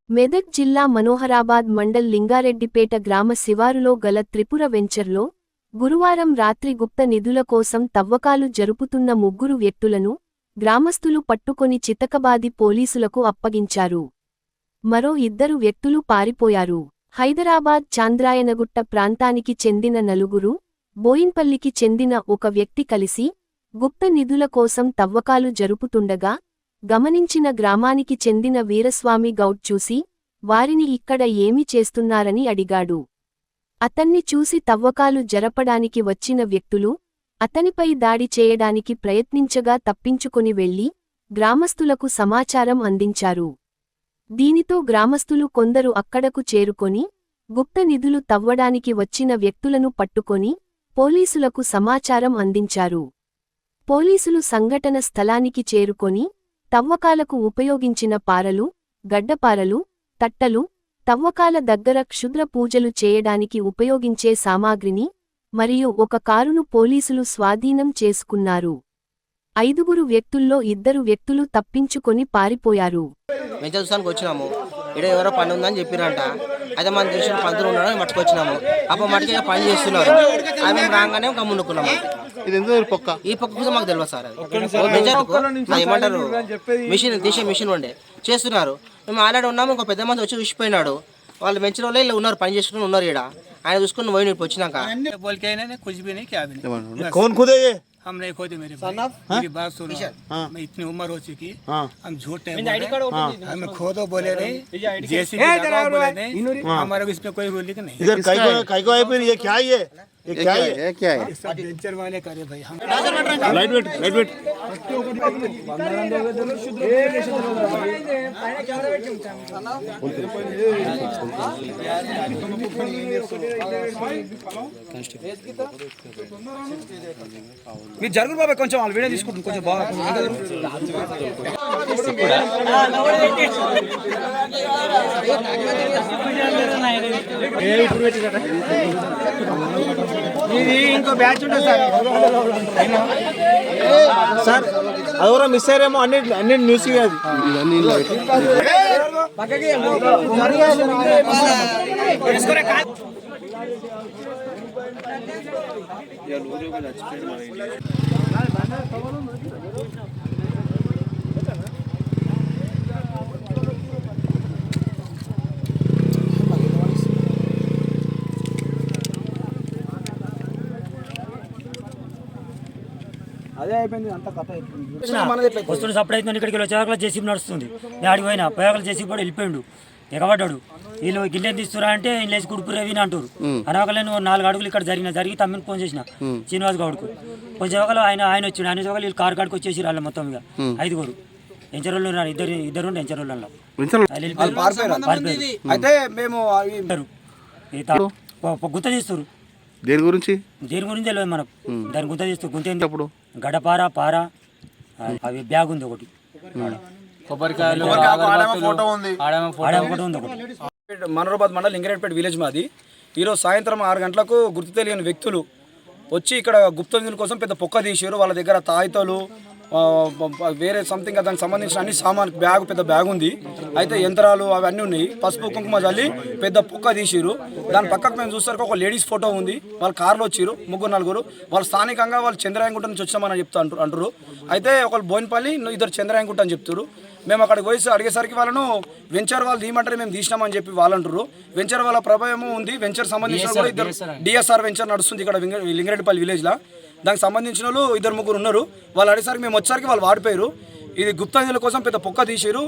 మెదక్ జిల్లా మనోహరాబాద్ మండల్ లింగారెడ్డిపేట గ్రామ శివారులో గల త్రిపుర వెంచర్లో గురువారం రాత్రి గుప్త నిధుల కోసం తవ్వకాలు జరుపుతున్న ముగ్గురు వ్యక్తులను గ్రామస్తులు పట్టుకొని చితకబాది పోలీసులకు అప్పగించారు. మరో ఇద్దరు వ్యక్తులు పారిపోయారు. హైదరాబాద్ చాంద్రాయనగుట్ట ప్రాంతానికి చెందిన నలుగురు, బోయిన్పల్లికి చెందిన ఒక వ్యక్తి కలిసి గుప్త నిధుల కోసం తవ్వకాలు జరుపుతుండగా గమనించిన గ్రామానికి చెందిన వీరస్వామి గౌడ్ చూసి వారిని ఇక్కడ ఏమి చేస్తున్నారని అడిగాడు. అతన్ని చూసి తవ్వకాలు జరపడానికి వచ్చిన వ్యక్తులు అతనిపై దాడి చేయడానికి ప్రయత్నించగా తప్పించుకొని వెళ్లి గ్రామస్తులకు సమాచారం అందించారు. దీనితో గ్రామస్తులు కొందరు అక్కడకు చేరుకొని గుప్త నిధులు తవ్వడానికి వచ్చిన వ్యక్తులను పట్టుకొని పోలీసులకు సమాచారం అందించారు. పోలీసులు సంఘటన స్థలానికి చేరుకొని తవ్వకాలకు ఉపయోగించిన పారలు, గడ్డపారలు, తట్టలు, తవ్వకాల దగ్గర క్షుద్ర పూజలు చేయడానికి ఉపయోగించే సామాగ్రిని మరియు ఒక కారును పోలీసులు స్వాధీనం చేసుకున్నారు. 5 వ్యక్తుల్లో 2 వ్యక్తులు తప్పించుకొని పారిపోయారు. వచ్చినాము ఇక్కడ ఎవరో పని ఉందని చెప్పిరంట. అయితే మనం తెలిసిన పంతులు ఉన్నాడని మట్టుకొచ్చినాము. అప్పుడు మట్టుగా పని చేస్తున్నారు. అది మేము రాగానే గమ్మునుకున్నాము. ఈ పక్క కోసం మాకు తెలియదు సార్. అది ఏమంటారు, మిషన్ తీసే మిషన్ ఉండే చేస్తున్నారు. మేము ఆల్రెడీ ఉన్నాము. ఇంకో పెద్ద మంది వచ్చి చూసిపోయినాడు. వాళ్ళు మంచి రోజులు ఇలా ఉన్నారు, పని చేసుకుని ఉన్నారు. ఇక్కడ ఆయన చూసుకుని పోయి వచ్చినాక हम नहीं खोदे मेरे मेरी बात सुनो। मैं इतनी उम्र हो चुकी, हम झूठ नहीं बोले, हम खोदो बोले नहीं, जैसे बोले नहीं, हमारे को इसमें कोई रूलिंग नहीं। इधर काई को है फिर ये क्या है? ये क्या है? ये क्या है? सब वेंचर वाले करे भाई। हम लाइट वेट మీరు జరుగురు బాబా, కొంచెం వాళ్ళు వీడియో తీసుకుంటుంది కొంచెం బాగా. ఇది ఇంకో బ్యాచ్ ఉంటుంది సార్. అది కూడా మిస్ అయ్యారేమో, అన్ని న్యూస్ కాదు. అదే అయిపోయింది, అంత కథ వస్తున్న సప్లై అవుతుంది. ఇక్కడికి వచ్చేవాళ్ళ జేసీబీ నడుస్తుంది. నేను ఆడికి పోయినా, పోయాకలు జేసీబీ కూడా వెళ్ళిపోయాడు, ఎగబడ్డాడు. వీళ్ళు గిల్లెని తీస్తురా అంటే వీళ్ళు వేసి కుడుపు రవిని అంటారు. అనవకలేని 4 అడుగులు ఇక్కడ జరిగి తమ్మిని ఫోన్ చేసిన శ్రీనివాస్ గౌడ్కు. కొంచెం ఆయన వచ్చాడు. ఆయన వచ్చి వీళ్ళు కారు కాడికి వచ్చేసి వాళ్ళ మొత్తం ఇక 5 ఎంచరోళ్ళు ఉన్నారు. ఇద్దరు ఎంచరోళ్ళలో అయితే మేము గుత్త తీస్తారు. దేని గురించి తెలియదు మనకు. దాని గుంత తీస్తారు. గుంత ఏంటప్పుడు గడపార పార అవి బ్యాగ్ ఉంది ఒకటి, మనోహరాబాద్ మండల్ లింగారెడ్డిపేట విలేజ్ మాది. ఈరోజు సాయంత్రం 6 గంటలకు గుర్తు తెలియని వ్యక్తులు వచ్చి ఇక్కడ గుప్త నిధుల కోసం పెద్ద పొక్క తీసారు. వాళ్ళ దగ్గర తాయితలు, వేరే సంథింగ్ దానికి సంబంధించిన అన్ని సామాన్ పెద్ద బ్యాగ్ ఉంది. అయితే యంత్రాలు అవన్నీ ఉన్నాయి. పసుపు కుంకుమ చల్లి పెద్ద పొక్క తీసిరు. దాని పక్కకు మేము చూస్తారు ఒక లేడీస్ ఫోటో ఉంది. వాళ్ళు కార్లో వచ్చిరు 3-4. వాళ్ళు స్థానికంగా వాళ్ళు చంద్రాయంగుట్ట నుంచి వచ్చామని అంటారు. అయితే ఒకళ్ళు బోయిన్పల్లి, 2 చంద్రాయంగుట్ట అని చెప్తారు. మేము అక్కడికి పోయి అడిగేసరికి వాళ్ళను వెంచర్ వాళ్ళు తీయమంటారు, మేము తీసినామని చెప్పి వాళ్ళు అంటారు. వెంచర్ వాళ్ళ ప్రభావం ఉంది. వెంచర్ సంబంధించిన కూడా 2 డిఎస్ఆర్ వెంచర్ నడుస్తుంది ఇక్కడ లింగారెడ్డిపల్లి విలేజ్లో. దానికి సంబంధించిన వాళ్ళు 2-3 ఉన్నారు. వాళ్ళు అడిగేసరికి మేము వచ్చేసరికి వాళ్ళు వాడిపోయారు. ఇది గుప్త నిధుల కోసం పెద్ద పొక్క తీసిరు.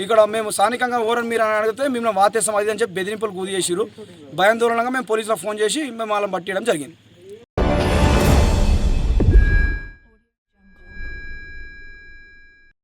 ఇక్కడ మేము స్థానికంగా ఓరని మీరు అని అడిగితే మేము వాతేస్తాం అది అని చెప్పి బెదిరింపులు గురి చేసిరు. భయాందోళనగా మేము పోలీసులకు ఫోన్ చేసి మేము వాళ్ళని పట్టేయడం జరిగింది.